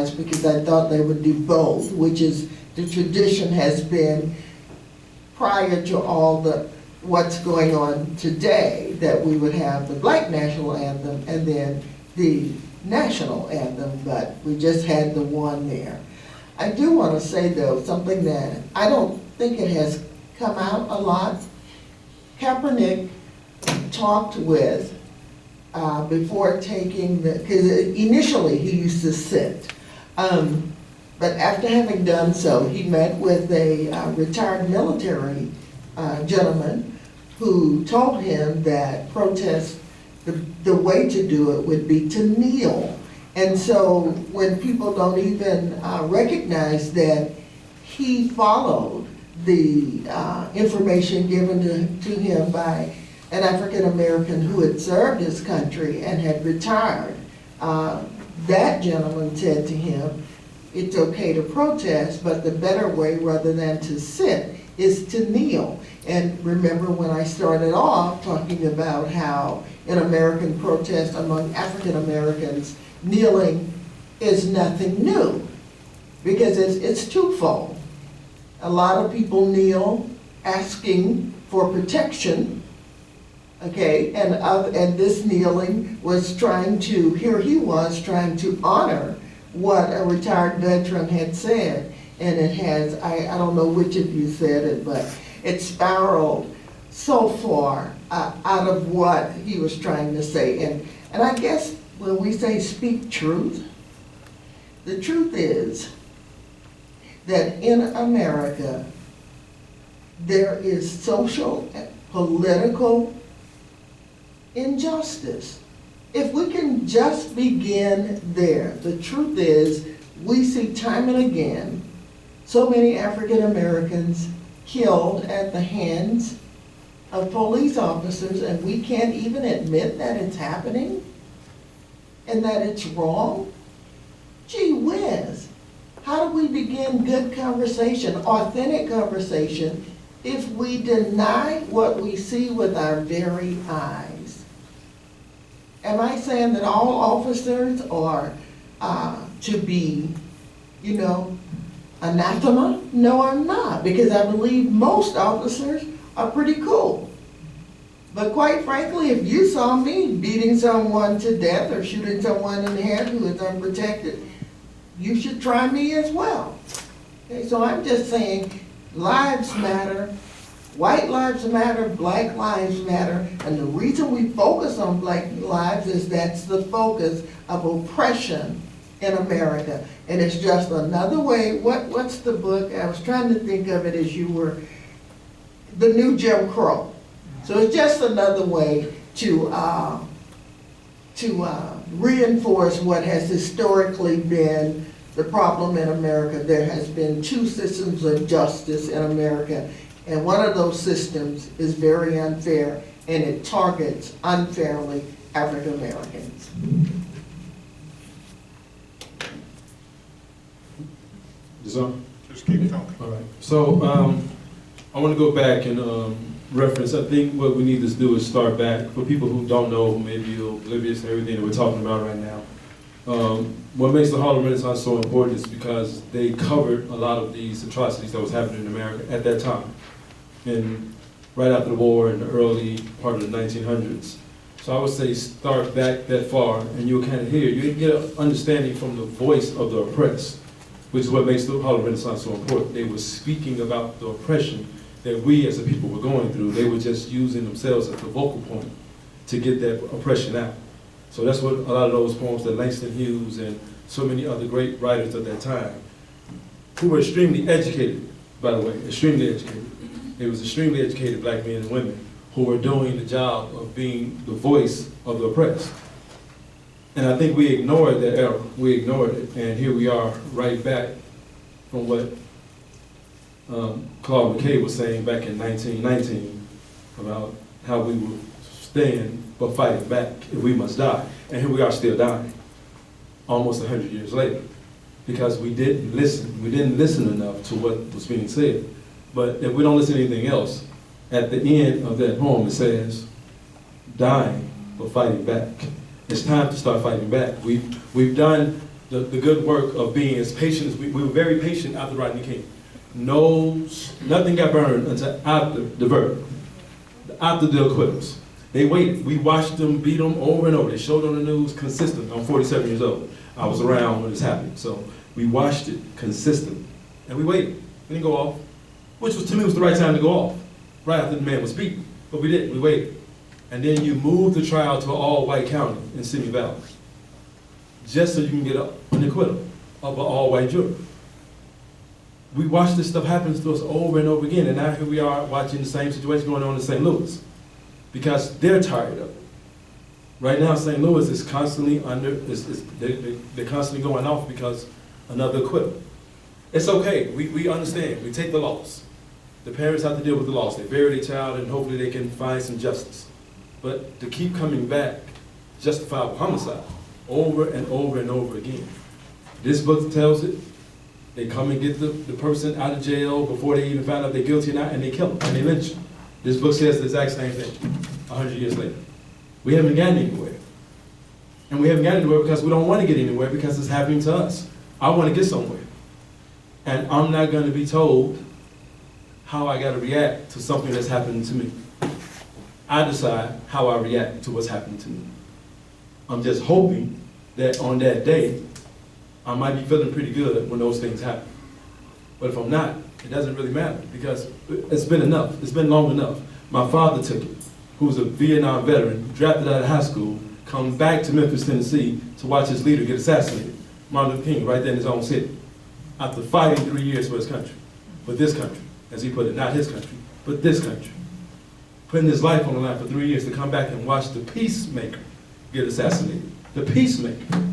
surprised because I thought they would do both, which is the tradition has been prior to all the what's going on today, that we would have the Black national anthem and then the national anthem, but we just had the one there. I do want to say though, something that I don't think it has come out a lot. Kaepernick talked with, before taking the, because initially he used to sit, but after having done so, he met with a retired military gentleman who told him that protest, the way to do it would be to kneel. And so when people don't even recognize that he followed the information given to him by an African American who had served his country and had retired, that gentleman said to him, it's okay to protest, but the better way rather than to sit is to kneel. And remember when I started off talking about how in American protest among African Americans, kneeling is nothing new, because it's twofold. A lot of people kneel asking for protection, okay, and this kneeling was trying to, here he was trying to honor what a retired veteran had said, and it has, I don't know which of you said it, but it spiraled so far out of what he was trying to say. And I guess when we say speak truth, the truth is that in America, there is social and political injustice. If we can just begin there, the truth is we see time and again so many African Americans killed at the hands of police officers, and we can't even admit that it's happening and that it's wrong. Gee whiz, how do we begin good conversation, authentic conversation, if we deny what we see with our very eyes? Am I saying that all officers are to be, anathema? No, I'm not, because I believe most officers are pretty cool. But quite frankly, if you saw me beating someone to death or shooting someone in the head who is unprotected, you should try me as well. Okay, so I'm just saying, lives matter, white lives matter, black lives matter, and the reason we focus on black lives is that's the focus of oppression in America. And it's just another way, what's the book? I was trying to think of it as you were, The New Jim Crow. So it's just another way to reinforce what has historically been the problem in America. There has been two systems of justice in America, and one of those systems is very unfair, and it targets unfairly African Americans. Just keep talking. All right. So I want to go back and reference. I think what we need to do is start back for people who don't know, who may be oblivious to everything that we're talking about right now. What makes the Harlem Renaissance so important is because they covered a lot of these atrocities that was happening in America at that time, and right after the war in the early part of the 1900s. So I would say start back that far, and you'll kind of hear, you get an understanding from the voice of the oppressed, which is what makes the Harlem Renaissance so important. They were speaking about the oppression that we as a people were going through. They were just using themselves as the vocal point to get that oppression out. So that's what a lot of those poems that Langston Hughes and so many other great writers of that time, who were extremely educated, by the way, extremely educated. It was extremely educated black men and women who were doing the job of being the voice of the oppressed. And I think we ignored that era. We ignored it, and here we are right back from what Claude McKay was saying back in 1919 about how we would stand but fighting back if we must die. And here we are still dying, almost 100 years later, because we didn't listen. We didn't listen enough to what was being said. But if we don't listen to anything else, at the end of that poem it says, dying but fighting back. It's time to start fighting back. We've done the good work of being as patient as we were very patient after Rodney King. Nothing got burned until after the verdict, after the acquittals. They waited. We watched them beat them over and over. They showed on the news consistently. I'm 47 years old. I was around when this happened. So we watched it consistently. And we waited. We didn't go off, which was, to me, was the right time to go off, right after the man was beaten. But we didn't. We waited. And then you moved the trial to an all-white county in Simi Valley, just so you can get an acquittal of an all-white jury. We watched this stuff happen to us over and over again, and now here we are watching the same situation going on in St. Louis, because they're tired of it. Right now, St. Louis is constantly they're constantly going off because another acquittal. It's okay, we understand, we take the loss. The parents have to deal with the loss. They bury their child and hopefully they can find some justice. But to keep coming back, justifiable homicide, over and over and over again. This book tells it. They come and get the person out of jail before they even find out they're guilty or not, and they kill them, and they lynch them. This book says the exact same thing, 100 years later. We haven't gotten anywhere. And we haven't gotten anywhere because we don't want to get anywhere because it's happening to us. I want to get somewhere. And I'm not going to be told how I got to react to something that's happening to me. I decide how I react to what's happening to me. I'm just hoping that on that day, I might be feeling pretty good when those things happen. But if I'm not, it doesn't really matter because it's been enough. It's been long enough. My father took it, who's a Vietnam veteran, drafted out of high school, come back to Memphis, Tennessee to watch his leader get assassinated, Martin Luther King, right there in his own city, after fighting 3 years for his country, for this country, as he put it, not his country, but this country. Putting his life on the line for 3 years to come back and watch the peacemaker get assassinated. The peacemaker.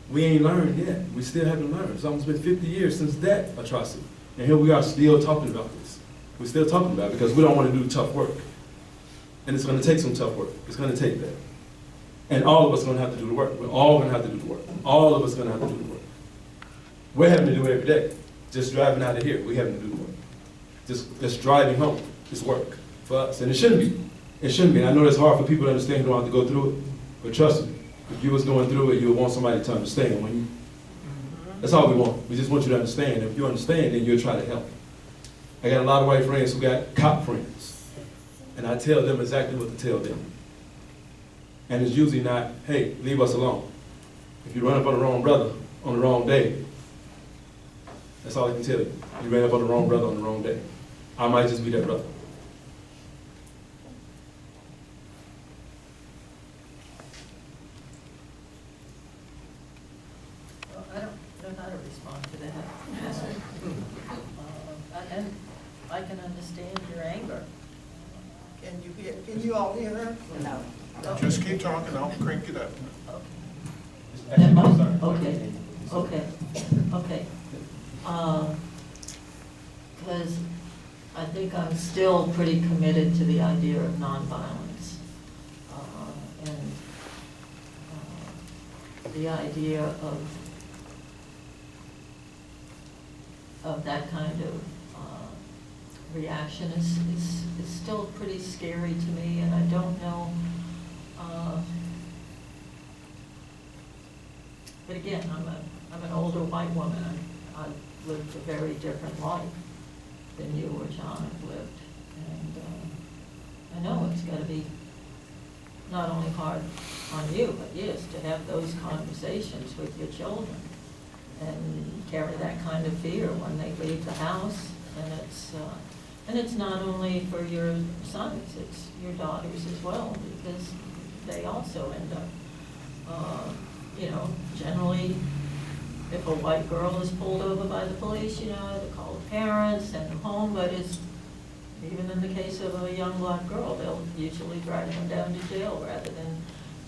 We ain't learned yet. We still haven't learned. It's almost been 50 years since that atrocity. And here we are still talking about this. We're still talking about it because we don't want to do tough work. And it's going to take some tough work. It's going to take that. And all of us are going to have to do the work. We're all going to have to do the work. All of us are going to have to do the work. We're having to do it every day. Just driving out of here, we're having to do the work. Just driving home is work for us. And it shouldn't be. It shouldn't be. And I know that's hard for people to understand who don't have to go through it. But trust me, if you was going through it, you would want somebody to understand. That's all we want. We just want you to understand. If you understand, then you'll try to help. I got a lot of white friends who got cop friends. And I tell them exactly what to tell them. And it's usually not, hey, leave us alone. If you run up on the wrong brother on the wrong day, that's all I can tell you. You ran up on the wrong brother on the wrong day. I might just be that brother. Well, I don't know how to respond to that. And I can understand your anger. Can you all hear her? No. Just keep talking, I'll crank it up. Okay. Because I think I'm still pretty committed to the idea of nonviolence. And the idea of that kind of reaction is still pretty scary to me, and I don't know. But again, I'm an older white woman. I've lived a very different life than you or John have lived, and I know it's got to be not only hard on you, but yes, to have those conversations with your children and carry that kind of fear when they leave the house. And it's not only for your sons, it's your daughters as well, because they also end up, generally, if a white girl is pulled over by the police, they call the parents, send them home, but even in the case of a young black girl, they'll usually drag them down to jail rather than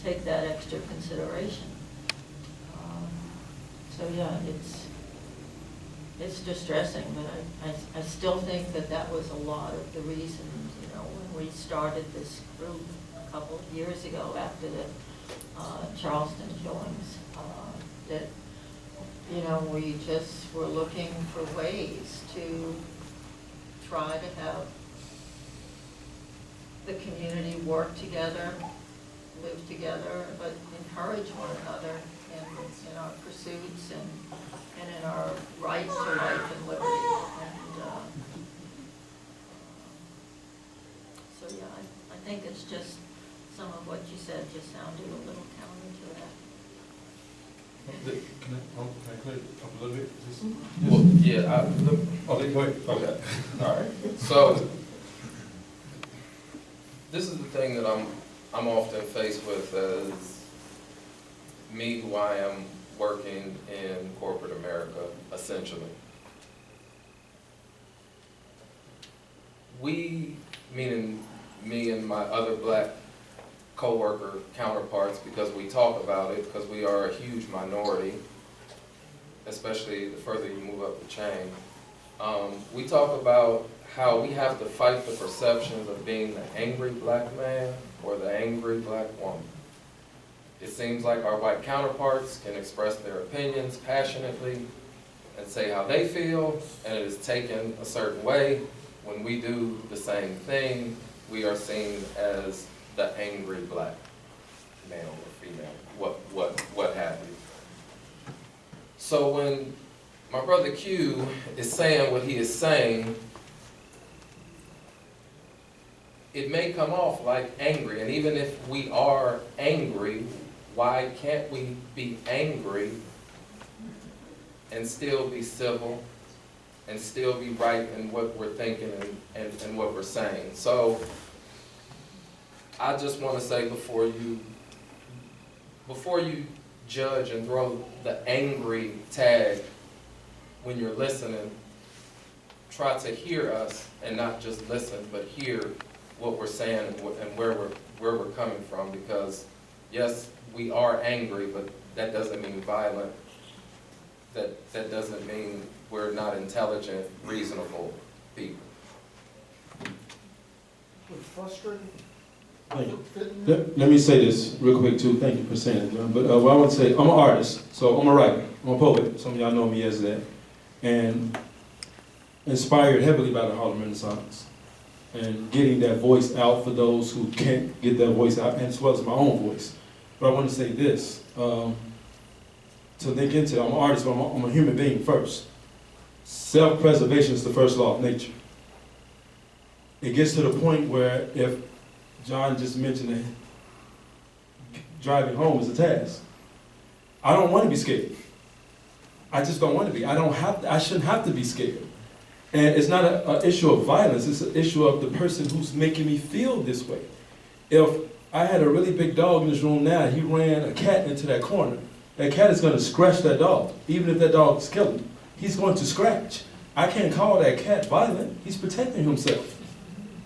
take that extra consideration. So yeah, it's distressing, but I still think that was a lot of the reasons, when we started this group a couple of years ago after the Charleston killings, that, we just were looking for ways to try to have the community work together, live together, but encourage one another in our pursuits and in our right to life and liberty. And so, yeah, I think it's just, some of what you said just sounded a little counter to that. Can I clear it up a little bit? Well, yeah, Oh, go ahead. okay, all right. So, this is the thing that I'm often faced with as me, who I am working in corporate America, essentially. We, meaning me and my other black co-worker counterparts, because we talk about it, because we are a huge minority, especially the further you move up the chain. We talk about how we have to fight the perceptions of being the angry black man or the angry black woman. It seems like our white counterparts can express their opinions passionately and say how they feel, and it is taken a certain way. When we do the same thing, we are seen as the angry black male or female, what have you. So when my brother Q is saying what he is saying, it may come off like angry, and even if we are angry, why can't we be angry and still be civil and still be right in what we're thinking and what we're saying? So I just want to say, before you judge and throw the angry tag when you're listening, try to hear us and not just listen, but hear what we're saying and where we're coming from. Because yes, we are angry, but that doesn't mean violent. That doesn't mean we're not intelligent, reasonable people. Frustrated? Let me say this real quick too. Thank you for saying it, John. But what I want to say, I'm an artist, so I'm a writer, I'm a poet. Some of y'all know me as that, and inspired heavily by the Harlem Renaissance, and getting that voice out for those who can't get that voice out, and as well as my own voice. But I want to say this, to think into it. I'm an artist, but I'm a human being first. Self-preservation is the first law of nature. It gets to the point where, if John just mentioned that driving home is a task, I don't want to be scared. I just don't want to be. I shouldn't have to be scared. And it's not an issue of violence, it's an issue of the person who's making me feel this way. If I had a really big dog in this room now, he ran a cat into that corner, that cat is going to scratch that dog. Even if that dog is killing him, he's going to scratch. I can't call that cat violent. He's protecting himself.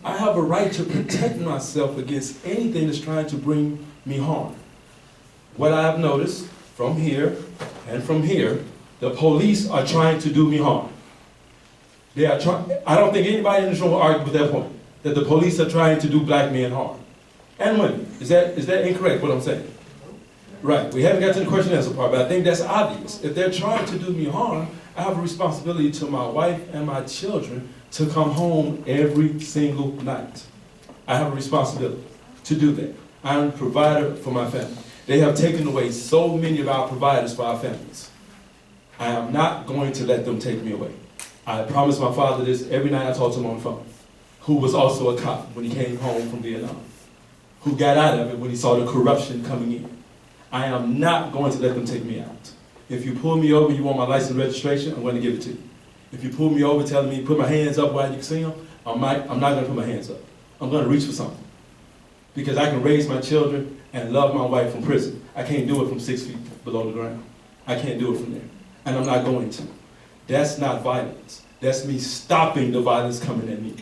I have a right to protect myself against anything that's trying to bring me harm. What I have noticed from here and from here, the police are trying to do me harm. They are trying. I don't think anybody in this room will argue with that point, that the police are trying to do black men harm. And women. Is that incorrect, what I'm saying? Right. We haven't got to the question and answer part, but I think that's obvious. If they're trying to do me harm, I have a responsibility to my wife and my children to come home every single night. I have a responsibility to do that. I'm a provider for my family. They have taken away so many of our providers for our families. I am not going to let them take me away. I promised my father this every night I talked to him on the phone, who was also a cop when he came home from Vietnam, who got out of it when he saw the corruption coming in. I am not going to let them take me out. If you pull me over, you want my license and registration, I'm going to give it to you. If you pull me over telling me put my hands up while you can see them, I'm not going to put my hands up. I'm going to reach for something. Because I can raise my children and love my wife from prison. I can't do it from 6 feet below the ground. I can't do it from there. And I'm not going to. That's not violence. That's me stopping the violence coming at me.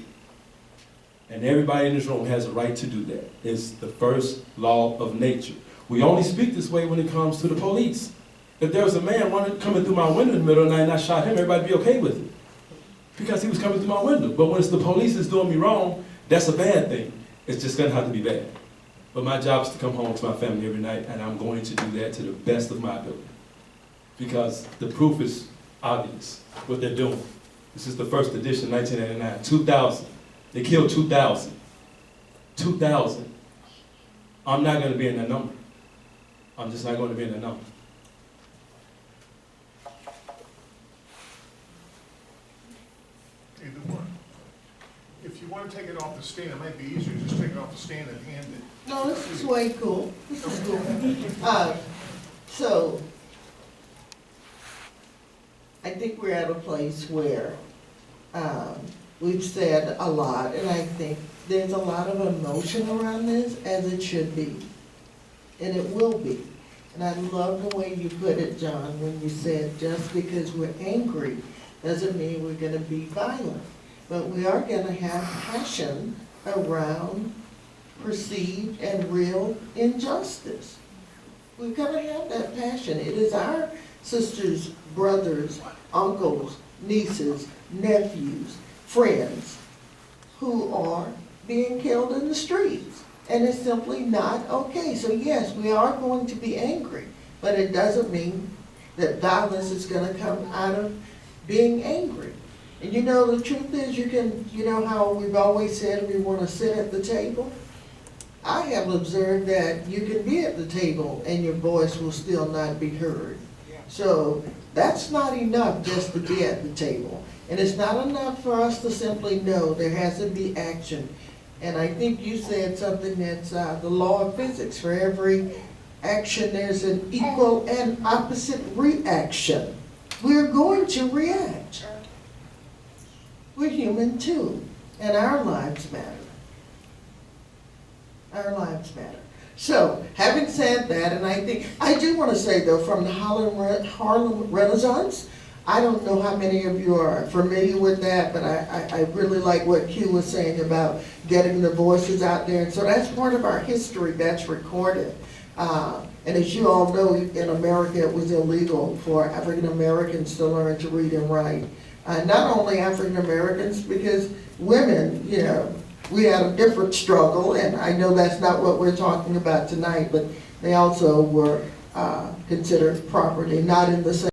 And everybody in this room has a right to do that. It's the first law of nature. We only speak this way when it comes to the police. If there was a man coming through my window in the middle of the night and I shot him, everybody would be okay with it. Because he was coming through my window. But when it's the police that's doing me wrong, that's a bad thing. It's just going to have to be bad. But my job is to come home to my family every night, and I'm going to do that to the best of my ability. Because the proof is obvious, what they're doing. This is the first edition, 1989, 2,000. They killed 2,000. 2,000. I'm not going to be in that number. I'm just not going to be in that number. want to take it off the stand, it might be easier, just take it off the stand and hand it. No, this is way cool. This is cool. So, I think we're at a place where, we've said a lot, and I think there's a lot of emotion around this, as it should be. And it will be. And I love the way you put it, John, when you said just because we're angry doesn't mean we're gonna be violent. But we are gonna have passion around perceived and real injustice. We've gotta have that passion. It is our sisters, brothers, uncles, nieces, nephews, friends who are being killed in the streets. And it's simply not okay. So yes, we are going to be angry, but it doesn't mean that violence is gonna come out of being angry. And you know, the truth is, you know how we've always said we wanna sit at the table? I have observed that you can be at the table and your voice will still not be heard. So that's not enough just to be at the table. And it's not enough for us to simply know, there has to be action. And I think you said something that's the law of physics. For every action, there's an equal and opposite reaction. We're going to react. We're human too, and our lives matter. Our lives matter. So, having said that, and I do want to say though, from the Harlem Renaissance, I don't know how many of you are familiar with that, but I really like what Q was saying about getting the voices out there. And so that's part of our history that's recorded. And as you all know, in America, it was illegal for African Americans to learn to read and write. Not only African Americans, because women, you know, we had a different struggle, and I know that's not what we're talking about tonight, but they also were considered property, not in the same